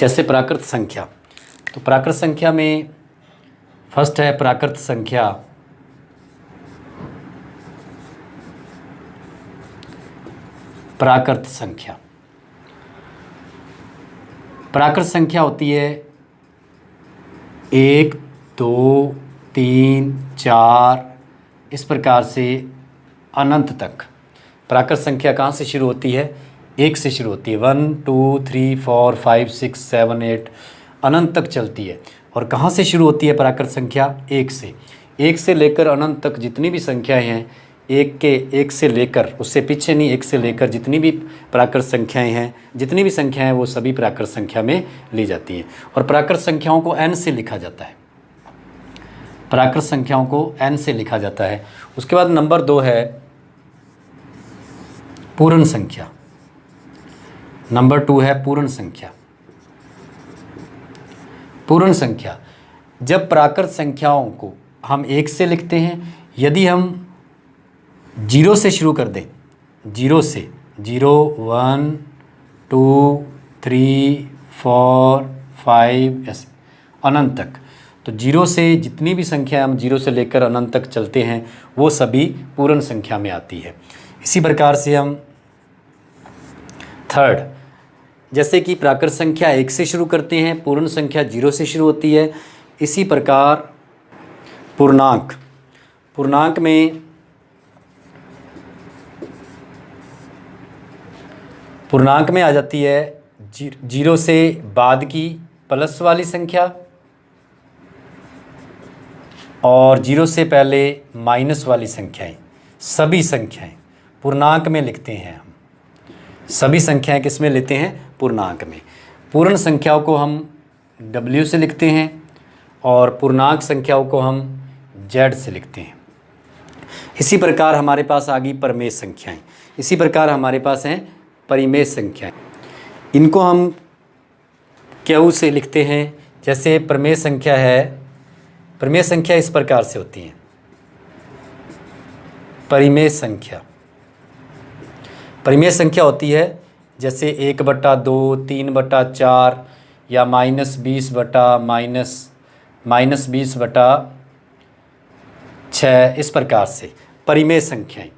जैसे प्राकृत संख्या, तो प्राकृत संख्या में फर्स्ट है प्राकृत संख्या। प्राकृत संख्या, प्राकृत संख्या होती है 1 2 3 4 इस प्रकार से अनंत तक। प्राकृत संख्या कहाँ से शुरू होती है? 1 से शुरू होती है। 1 2 3 4 5 6 7 8 अनंत तक चलती है। और कहाँ से शुरू होती है प्राकृत संख्या? 1 से। 1 से लेकर अनंत तक जितनी भी संख्याएं हैं, 1 से लेकर, उससे पीछे नहीं, 1 से लेकर जितनी भी प्राकृत संख्याएं हैं, जितनी भी संख्याएं हैं वो सभी प्राकृत संख्या में ली जाती हैं। और प्राकृत संख्याओं को n से लिखा जाता है। प्राकृत संख्याओं को n से लिखा जाता है। उसके बाद नंबर 2 है पूर्ण संख्या। नंबर 2 है पूर्ण संख्या। पूर्ण संख्या, जब प्राकृत संख्याओं को हम 1 से लिखते हैं, यदि हम 0 से शुरू कर दें, 0 से 0 1 2 3 4 5 ऐसे अनंत तक, तो 0 से जितनी भी संख्या हम 0 से लेकर अनंत तक चलते हैं वो सभी पूर्ण संख्या में आती है। इसी प्रकार से हम थर्ड, जैसे कि प्राकृत संख्या 1 से शुरू करते हैं, पूर्ण संख्या 0 से शुरू होती है, इसी प्रकार पूर्णांक, पूर्णांक में आ जाती है 0 से बाद की प्लस वाली संख्या और 0 से पहले माइनस वाली संख्याएं। सभी संख्याएं पूर्णांक में लिखते हैं हम। सभी संख्याएं किस में लेते हैं? पूर्णांक में। पूर्ण संख्याओं को हम W से लिखते हैं और पूर्णांक संख्याओं को हम Z से लिखते हैं। इसी प्रकार हमारे पास आ गई परमेय संख्याएं। इसी प्रकार हमारे पास हैं परिमेय संख्याएं। इनको हम Q से लिखते हैं। जैसे परमेय संख्या है, परमेय संख्या इस प्रकार से होती है। परिमेय संख्या, परिमेय संख्या होती है जैसे 1/2 3/4 या -20/6 इस प्रकार से परिमेय संख्याएं।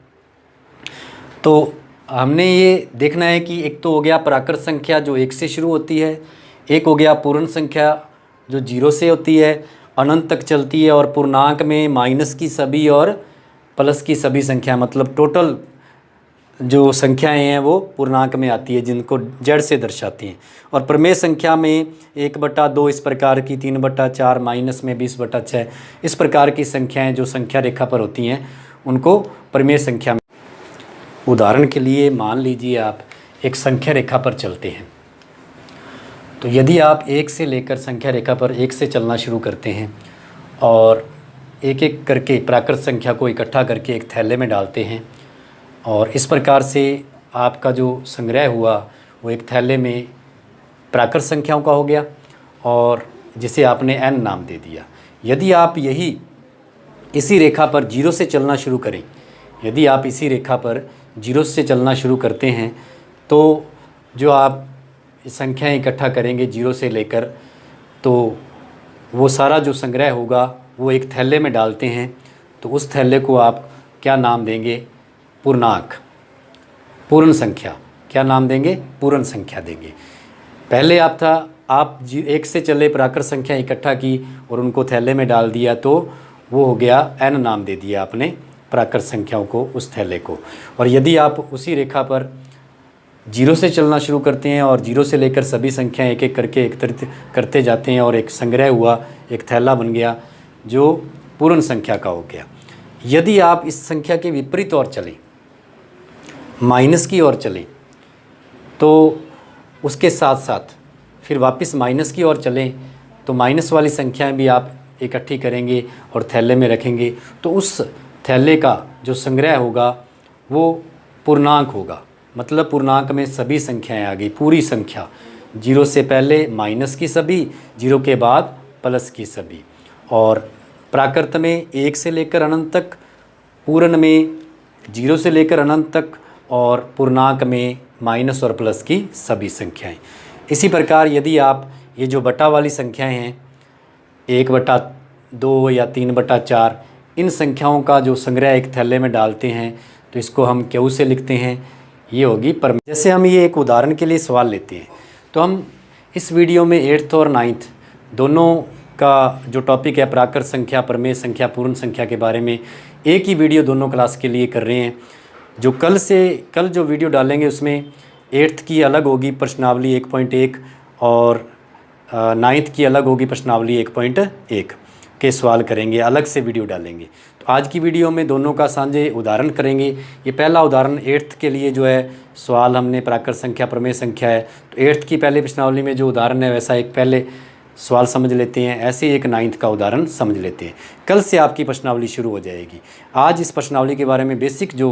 तो हमने ये देखना है कि एक तो हो गया प्राकृत संख्या जो 1 से शुरू होती है, एक हो गया पूर्ण संख्या जो 0 से होती है, अनंत तक चलती है, और पूर्णांक में माइनस की सभी और प्लस की सभी संख्या, मतलब टोटल जो संख्याएं हैं वो पूर्णांक में आती है, जिनको जड़ से दर्शाती हैं। और प्रमेय संख्या में 1/2 इस प्रकार की, 3/4, माइनस में 20/6 इस प्रकार की संख्याएं जो संख्या रेखा पर होती हैं उनको प्रमेय संख्या में। उदाहरण के लिए मान लीजिए आप एक संख्या रेखा पर चलते हैं, तो यदि आप 1 से लेकर संख्या रेखा पर 1 से चलना शुरू करते हैं और एक एक करके प्राकृत संख्या को इकट्ठा करके एक थैले में डालते हैं, और इस प्रकार से आपका जो संग्रह हुआ वो एक थैले में प्राकृत संख्याओं का हो गया और जिसे आपने n नाम दे दिया। यदि आप इसी रेखा पर 0 से चलना शुरू करें, यदि आप इसी रेखा पर 0 से चलना शुरू करते हैं, तो जो आप संख्याएं इकट्ठा करेंगे 0 से लेकर, तो वो सारा जो संग्रह होगा वो एक थैले में डालते हैं। तो उस थैले को आप क्या नाम देंगे? पूर्णांक, पूर्ण संख्या। क्या नाम देंगे? पूर्ण संख्या देंगे। पहले आप 1 से चले प्राकृत संख्या इकट्ठा की और उनको थैले में डाल दिया, तो वो हो गया n नाम दे दिया आपने प्राकृत संख्याओं को, उस थैले को। और यदि आप उसी रेखा पर 0 से चलना शुरू करते हैं और 0 से लेकर सभी संख्याएं एक एक करके एकत्रित करते जाते हैं और एक संग्रह हुआ, एक थैला बन गया जो पूर्ण संख्या का हो गया। यदि आप इस संख्या के विपरीत ओर चलें, माइनस की ओर चलें, तो उसके साथ साथ फिर वापस माइनस की ओर चलें, तो माइनस वाली संख्याएं भी आप इकट्ठी करेंगे और थैले में रखेंगे, तो उस थैले का जो संग्रह होगा वो पूर्णांक होगा। मतलब पूर्णांक में सभी संख्याएं आ गई, पूरी संख्या, 0 से पहले माइनस की सभी, 0 के बाद प्लस की सभी। और प्राकृत में 1 से लेकर अनंत तक, पूर्ण में 0 से लेकर अनंत तक, और पूर्णांक में माइनस और प्लस की सभी संख्याएं। इसी प्रकार यदि आप ये जो बटा वाली संख्याएं हैं 1/2 या 3/4, इन संख्याओं का जो संग्रह एक थैले में डालते हैं तो इसको हम क्यू से लिखते हैं, ये होगी पर। जैसे हम ये एक उदाहरण के लिए सवाल लेते हैं तो हम इस वीडियो में 8th और 9th दोनों का जो टॉपिक है प्राकृत संख्या, प्रमेय संख्या, पूर्ण संख्या के बारे में एक ही वीडियो दोनों क्लास के लिए कर रहे हैं। जो कल जो वीडियो डालेंगे उसमें 8th की अलग होगी प्रश्नावली 1.1 और 9th की अलग होगी प्रश्नावली 1.1 के सवाल करेंगे, अलग से वीडियो डालेंगे। तो आज की वीडियो में दोनों का साझे उदाहरण करेंगे। ये पहला उदाहरण 8th के लिए जो है सवाल हमने प्राकृत संख्या, प्रमेय संख्या है, तो 8th की पहले प्रश्नावली में जो उदाहरण है वैसा एक पहले सवाल समझ लेते हैं, ऐसे ही एक 9th का उदाहरण समझ लेते हैं। कल से आपकी प्रश्नावली शुरू हो जाएगी। आज इस प्रश्नावली के बारे में बेसिक जो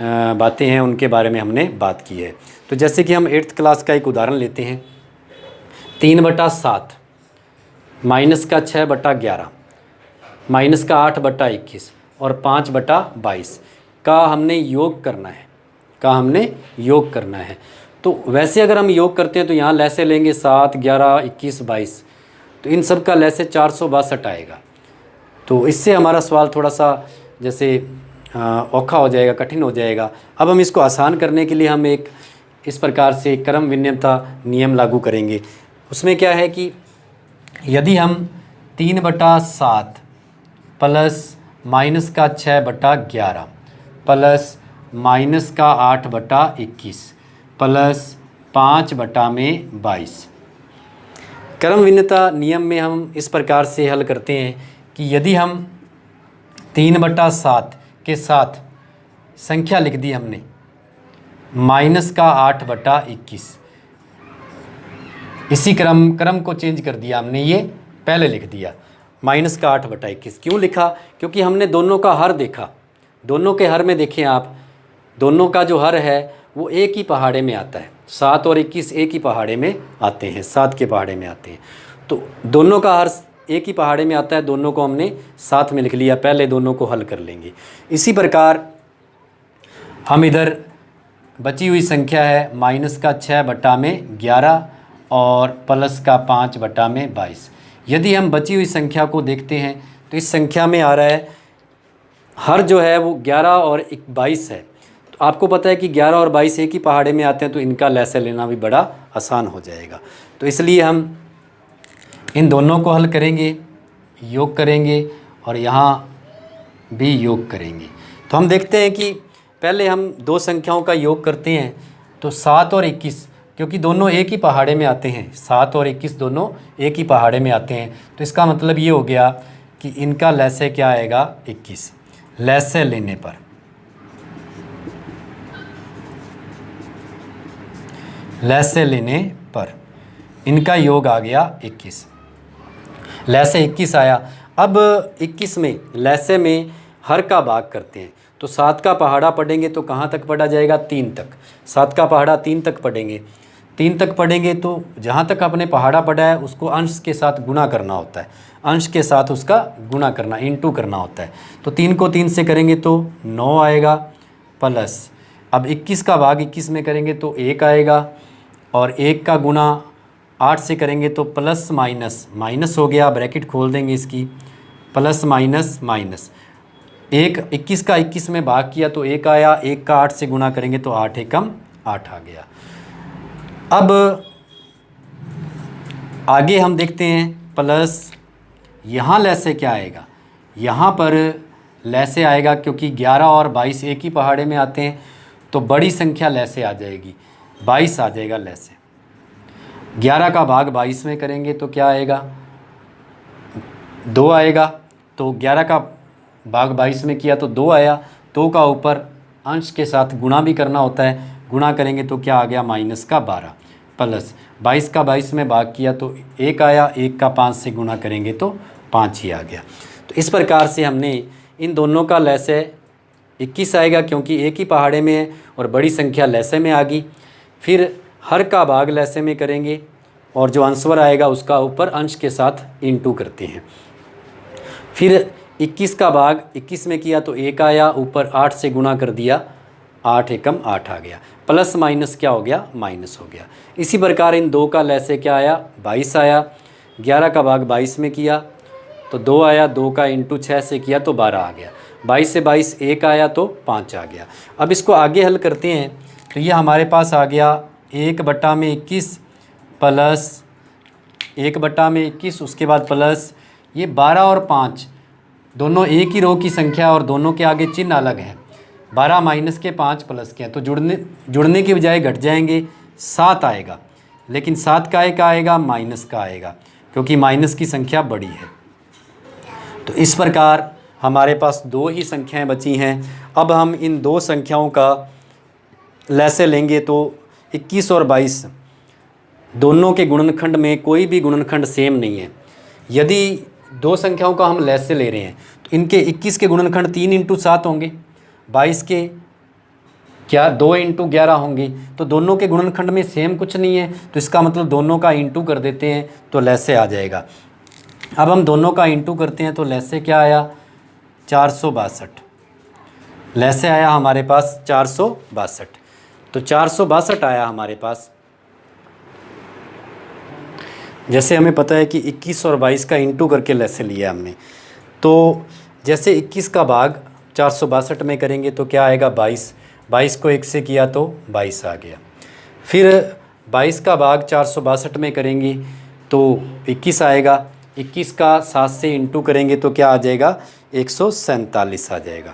बातें हैं उनके बारे में हमने बात की है। तो जैसे कि हम 8th क्लास का एक उदाहरण लेते हैं, 3/7 माइनस का 6/11 माइनस का 8/21 और 5/22 का हमने योग करना है। तो वैसे अगर हम योग करते हैं तो यहाँ लैसे लेंगे 7, 11, 21, 22, तो इन सब का लैसे 462 आएगा। तो इससे हमारा सवाल थोड़ा सा जैसे औखा हो जाएगा, कठिन हो जाएगा। अब हम इसको आसान करने के लिए हम एक इस प्रकार से क्रम विन्यमता नियम लागू करेंगे। उसमें क्या है कि यदि हम 3/7 प्लस माइनस का 6/11 प्लस माइनस का 8/21 प्लस 5/22 क्रम विन्यमता नियम में हम इस प्रकार से हल करते हैं कि यदि हम 3/7 के साथ संख्या लिख दी हमने माइनस का 8/21, इसी क्रम को चेंज कर दिया हमने, ये पहले लिख दिया माइनस का 8/21। क्यों लिखा? क्योंकि हमने दोनों का हर देखा। दोनों के हर में देखें आप, दोनों का जो हर है वो एक ही पहाड़े में आता है। 7 और 21 एक ही पहाड़े में आते हैं, 7 के पहाड़े में आते हैं। तो दोनों का हर एक ही पहाड़े में आता है, दोनों को हमने साथ में लिख लिया। पहले दोनों को हल कर लेंगे। इसी प्रकार हम इधर बची हुई संख्या है माइनस का 6/11 और प्लस का 5/22। यदि हम बची हुई संख्या को देखते हैं तो इस संख्या में आ रहा है हर जो है वो 11 और 22 है। तो आपको पता है कि 11 और 22 एक ही पहाड़े में आते हैं, तो इनका लैसे लेना भी बड़ा आसान हो जाएगा। तो इसलिए हम इन दोनों को हल करेंगे, योग करेंगे और यहाँ भी योग करेंगे। तो हम देखते हैं कि पहले हम दो संख्याओं का योग करते हैं। तो 7 और 21, क्योंकि दोनों एक ही पहाड़े में आते हैं, 7 और 21 दोनों एक ही पहाड़े में आते हैं, तो इसका मतलब ये हो गया कि इनका लैसे क्या आएगा 21। लैसे लेने पर इनका योग आ गया 21। लैसे 21 आया। अब 21 में लैसे में हर का भाग करते हैं। तो 7 का पहाड़ा पढ़ेंगे तो कहाँ तक पढ़ा जाएगा? 3 तक। 7 का पहाड़ा 3 तक पढ़ेंगे। 3 तक पढ़ेंगे तो जहाँ तक आपने पहाड़ा पढ़ा है उसको अंश के साथ गुणा करना होता है। अंश के साथ उसका गुणा करना, इंटू करना होता है। तो 3 को 3 से करेंगे तो 9 आएगा, प्लस अब 21 का भाग 21 में करेंगे तो 1 आएगा, और 1 का गुणा 8 से करेंगे तो प्लस माइनस हो गया, ब्रैकेट खोल देंगे इसकी, प्लस माइनस 21 का 21 में भाग किया तो 1 आया, 1 का 8 से गुणा करेंगे तो 8 एकम 8 आ गया। अब आगे हम देखते हैं प्लस यहाँ लैसे क्या आएगा? यहाँ पर लैसे आएगा क्योंकि 11 और 22 एक ही पहाड़े में आते हैं, तो बड़ी संख्या लैसे आ जाएगी, 22 आ जाएगा लैसे। 11 का भाग 22 में करेंगे तो क्या आएगा? 2 आएगा। तो 11 का भाग 22 में किया तो 2 आया। 2 का ऊपर अंश के साथ गुणा भी करना होता है, गुणा करेंगे तो क्या आ गया? माइनस का 12, प्लस 22 का 22 में भाग किया तो 1 आया, 1 का 5 से गुणा करेंगे तो 5 ही आ गया। तो इस प्रकार से हमने इन दोनों का लैसे 21 आएगा क्योंकि एक ही पहाड़े में है और बड़ी संख्या लैसे में आ गई। फिर हर का भाग लैसे में करेंगे और जो आंसर आएगा उसका ऊपर अंश के साथ इंटू करते हैं। फिर 21 का भाग 21 में किया तो 1 आया, ऊपर 8 से गुणा कर दिया 8 एकम 8 आ गया, प्लस माइनस क्या हो गया, माइनस हो गया। इसी प्रकार इन 2 का लैसे क्या आया, 22 आया। 11 का भाग 22 में किया तो 2 आया, 2 का इंटू 6 से किया तो 12 आ गया। 22 से 22 1 आया तो 5 आ गया। अब इसको आगे हल करते हैं तो ये हमारे पास आ गया 1/21 प्लस 1/21, उसके बाद प्लस ये 12 और 5 दोनों एक ही रो की संख्या और दोनों के आगे चिन्ह अलग है। 12 माइनस के 5 प्लस के हैं तो जुड़ने की बजाय घट जाएंगे, 7 आएगा। लेकिन 7 का आएगा, माइनस का आएगा, क्योंकि माइनस की संख्या बड़ी है। तो इस प्रकार हमारे पास 2 ही संख्याएं बची हैं। अब हम इन 2 संख्याओं का लैसे लेंगे तो 21 और 22 दोनों के गुणनखंड में कोई भी गुणनखंड सेम नहीं है। यदि 2 संख्याओं का हम लैसे ले रहे हैं तो इनके 21 के गुणनखंड 3 × 7 होंगे, 22 के क्या 2 × 11 होंगे। तो दोनों के गुणनखंड में सेम कुछ नहीं है, तो इसका मतलब दोनों का इंटू कर देते हैं तो लैसे आ जाएगा। अब हम दोनों का इंटू करते हैं तो लैसे क्या आया, 462। लैसे आया हमारे पास 462, तो 462 आया हमारे पास। जैसे हमें पता है कि 21 और 22 का इंटू करके लैसे लिया हमने, तो जैसे 21 का भाग 462 में करेंगे तो क्या आएगा, 22। 22 को 1 से किया तो 22 आ गया। फिर 22 का भाग 462 में करेंगे तो 21 आएगा। 21 का 7 से इंटू करेंगे तो क्या आ जाएगा, 147 आ जाएगा,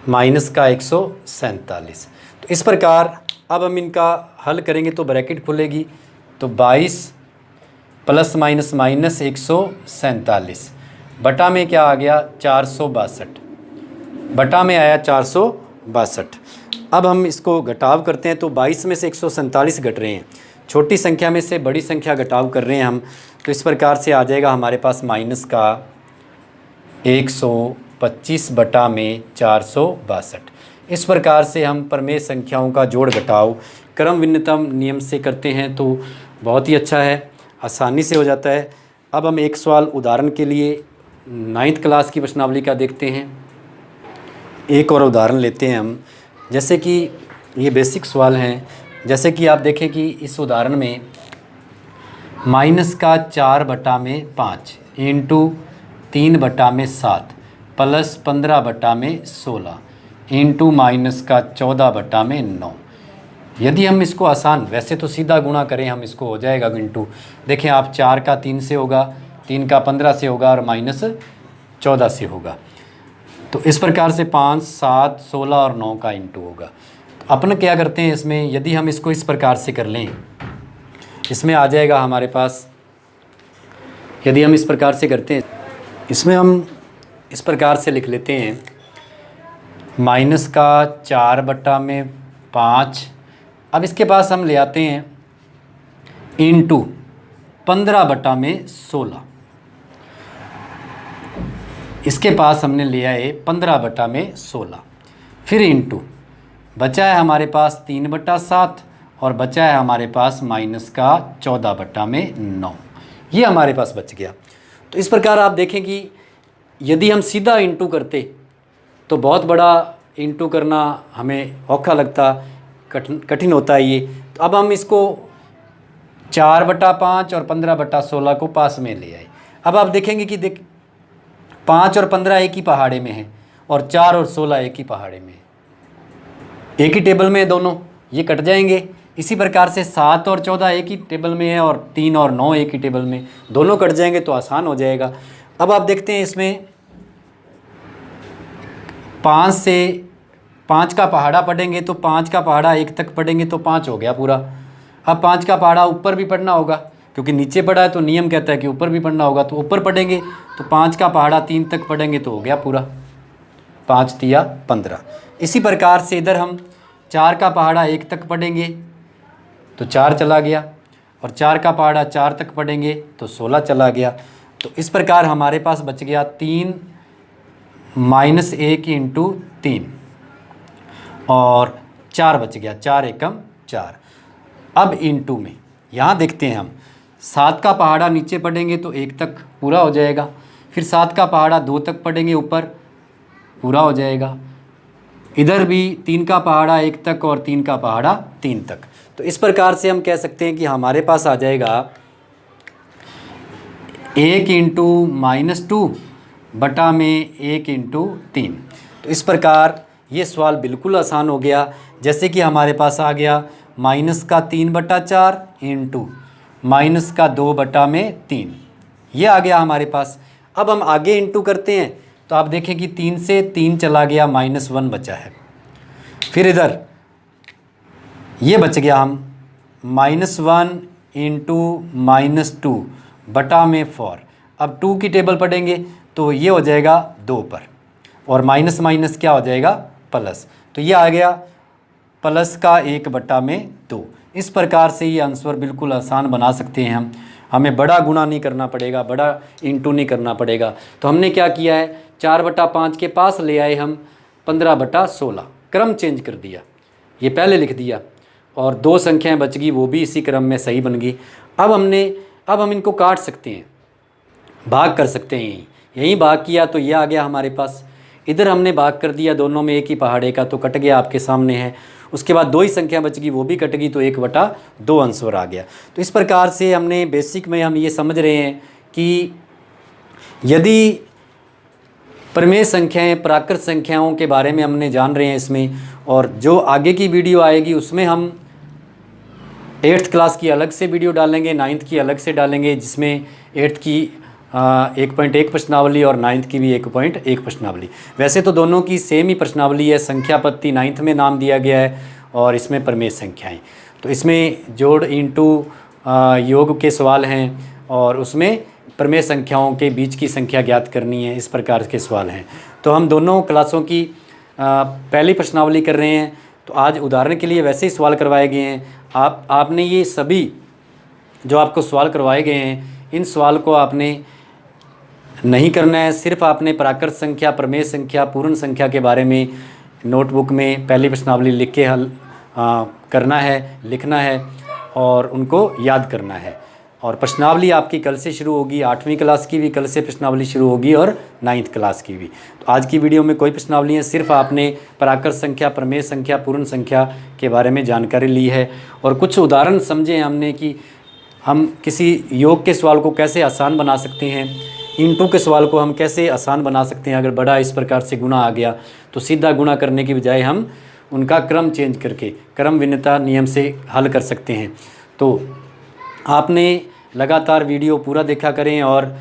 माइनस का 147। तो इस प्रकार अब हम इनका हल करेंगे तो ब्रैकेट खुलेगी तो 22 प्लस माइनस माइनस 147 बटा में क्या आ गया, 462, बटा में आया 462। अब हम इसको घटाव करते हैं तो 22 में से 147 घट रहे हैं, छोटी संख्या में से बड़ी संख्या घटाव कर रहे हैं हम। तो इस प्रकार से आ जाएगा हमारे पास माइनस का 125 बटा में 462। इस प्रकार से हम प्रमेय संख्याओं का जोड़ घटाव क्रम भिन्नतम नियम से करते हैं तो बहुत ही अच्छा है, आसानी से हो जाता है। अब हम एक सवाल उदाहरण के लिए 9th क्लास की प्रश्नावली का देखते हैं। एक और उदाहरण लेते हैं हम, जैसे कि ये बेसिक सवाल हैं। जैसे कि आप देखें कि इस उदाहरण में माइनस का 4 बटा में 5 इंटू 3 बटा में 7 प्लस 15 बटा में 16 इंटू माइनस का 14 बटा में 9। यदि हम इसको आसान, वैसे तो सीधा गुणा करें हम, इसको हो जाएगा इंटू, देखें आप 4 का 3 से होगा, 3 का 15 से होगा और माइनस 14 से होगा। तो इस प्रकार से 5, 7, 16 और 9 का इंटू होगा। तो अपन क्या करते हैं इसमें, यदि हम इसको इस प्रकार से कर लें, इसमें आ जाएगा हमारे पास, यदि हम इस प्रकार से करते हैं, इसमें हम इस प्रकार से लिख लेते हैं माइनस का 4 बटा में 5। अब इसके पास हम ले आते हैं इंटू 15 बटा में 16। इसके पास हमने लिया है 15 बटा में 16, फिर इंटू बचा है हमारे पास 3 बटा 7 और बचा है हमारे पास माइनस का 14 बटा में 9। ये हमारे पास बच गया। तो इस प्रकार आप देखें कि यदि हम सीधा इंटू करते तो बहुत बड़ा इंटू करना हमें औखा लगता, कठिन होता है ये। तो अब हम इसको 4 बटा 5 और 15 बटा 16 को पास में ले आए। अब आप देखेंगे कि 5 और 15 एक ही पहाड़े में है और 4 और 16 एक ही पहाड़े में है, एक ही टेबल में है दोनों, ये कट जाएंगे। इसी प्रकार से 7 और 14 एक ही टेबल में है और 3 और 9 एक ही टेबल में, दोनों कट जाएंगे तो आसान हो जाएगा। अब आप देखते हैं इसमें 5 से 5 का पहाड़ा पढ़ेंगे तो 5 का पहाड़ा 1 तक पढ़ेंगे तो 5 हो गया पूरा। अब 5 का पहाड़ा ऊपर भी पढ़ना होगा, क्योंकि नीचे पढ़ा है तो नियम कहता है कि ऊपर भी पढ़ना होगा, तो ऊपर पढ़ेंगे तो 5 का पहाड़ा 3 तक पढ़ेंगे तो हो गया पूरा, 5 तिया 15। इसी प्रकार से इधर हम 4 का पहाड़ा 1 तक पढ़ेंगे तो 4 चला गया, और 4 का पहाड़ा 4 तक पढ़ेंगे तो 16 चला गया। तो इस प्रकार हमारे पास बच गया 3 माइनस 1 इंटू 3 और 4 बच गया, 4 एकम 4। अब इंटू में यहाँ देखते हैं हम 7 का पहाड़ा नीचे पढ़ेंगे तो 1 तक पूरा हो जाएगा, फिर 7 का पहाड़ा 2 तक पढ़ेंगे ऊपर पूरा हो जाएगा, इधर भी 3 का पहाड़ा 1 तक और 3 का पहाड़ा 3 तक। तो इस प्रकार से हम कह सकते हैं कि हमारे पास आ जाएगा 1 इंटू -2 बटा में 1 इंटू 3। तो इस प्रकार ये सवाल बिल्कुल आसान हो गया। जैसे कि हमारे पास आ गया -3/4 इंटू -2/3, ये आ गया हमारे पास। अब हम आगे इंटू करते हैं तो आप देखें कि 3 से 3 चला गया, -1 बचा है। फिर इधर ये बच गया, हम -1 इंटू -2 बटा में 4। अब 2 की टेबल पढ़ेंगे तो ये हो जाएगा 2 पर, और माइनस माइनस क्या हो जाएगा, प्लस। तो ये आ गया प्लस का 1/2। इस प्रकार से ये आंसर बिल्कुल आसान बना सकते हैं हम। हमें बड़ा गुणा नहीं करना पड़ेगा, बड़ा इंटू नहीं करना पड़ेगा। तो हमने क्या किया है, 4/5 के पास ले आए हम 15/16, क्रम चेंज कर दिया, ये पहले लिख दिया, और 2 संख्याएं बच गई, वो भी इसी क्रम में सही बन गई। अब हम इनको काट सकते हैं, भाग कर सकते हैं। यहीं भाग किया तो ये आ गया हमारे पास। इधर हमने भाग कर दिया, दोनों में एक ही पहाड़े का, तो कट गया, आपके सामने है। उसके बाद 2 ही संख्या बच गई, वो भी कट गई, तो 1/2 आंसर आ गया। तो इस प्रकार से हमने बेसिक में हम ये समझ रहे हैं कि यदि प्रमेय संख्याएं, प्राकृत संख्याओं के बारे में हमने जान रहे हैं इसमें, और जो आगे की वीडियो आएगी उसमें हम 8th क्लास की अलग से वीडियो डालेंगे, 9th की अलग से डालेंगे, जिसमें 8th की 1.1 प्रश्नावली और 9th की भी 1.1 प्रश्नावली। वैसे तो दोनों की सेम ही प्रश्नावली है, संख्या पत्ती 9th में नाम दिया गया है, और इसमें प्रमेय संख्याएं। तो इसमें जोड़ इंटू योग के सवाल हैं, और उसमें प्रमेय संख्याओं के बीच की संख्या ज्ञात करनी है, इस प्रकार के सवाल हैं। तो हम दोनों क्लासों की पहली प्रश्नावली कर रहे हैं। तो आज उदाहरण के लिए वैसे ही सवाल करवाए गए हैं। आपने ये सभी जो आपको सवाल करवाए गए हैं, इन सवाल को आपने नहीं करना है, सिर्फ आपने प्राकृत संख्या, प्रमेय संख्या, पूर्ण संख्या के बारे में नोटबुक में पहली प्रश्नावली लिख के हल करना है, लिखना है, और उनको याद करना है। और प्रश्नावली आपकी कल से शुरू होगी, 8वीं क्लास की भी कल से प्रश्नावली शुरू होगी, और 9th क्लास की भी। तो आज की वीडियो में कोई प्रश्नावली है, सिर्फ आपने प्राकृत संख्या, प्रमेय संख्या, पूर्ण संख्या के बारे में जानकारी ली है, और कुछ उदाहरण समझे हमने कि हम किसी योग के सवाल को कैसे आसान बना सकते हैं, इंटू के सवाल को हम कैसे आसान बना सकते हैं। अगर बड़ा इस प्रकार से गुणा आ गया तो सीधा गुणा करने की बजाय हम उनका क्रम चेंज करके क्रम भिन्नता नियम से हल कर सकते हैं। तो आपने लगातार वीडियो पूरा देखा करें, और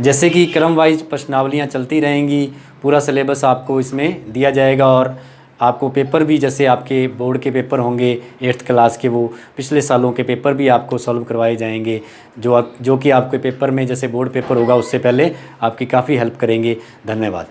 जैसे कि क्रम वाइज प्रश्नावलियाँ चलती रहेंगी, पूरा सिलेबस आपको इसमें दिया जाएगा, और आपको पेपर भी, जैसे आपके बोर्ड के पेपर होंगे 8th क्लास के, वो पिछले सालों के पेपर भी आपको सॉल्व करवाए जाएंगे, जो कि आपके पेपर में जैसे बोर्ड पेपर होगा उससे पहले आपकी काफ़ी हेल्प करेंगे। धन्यवाद।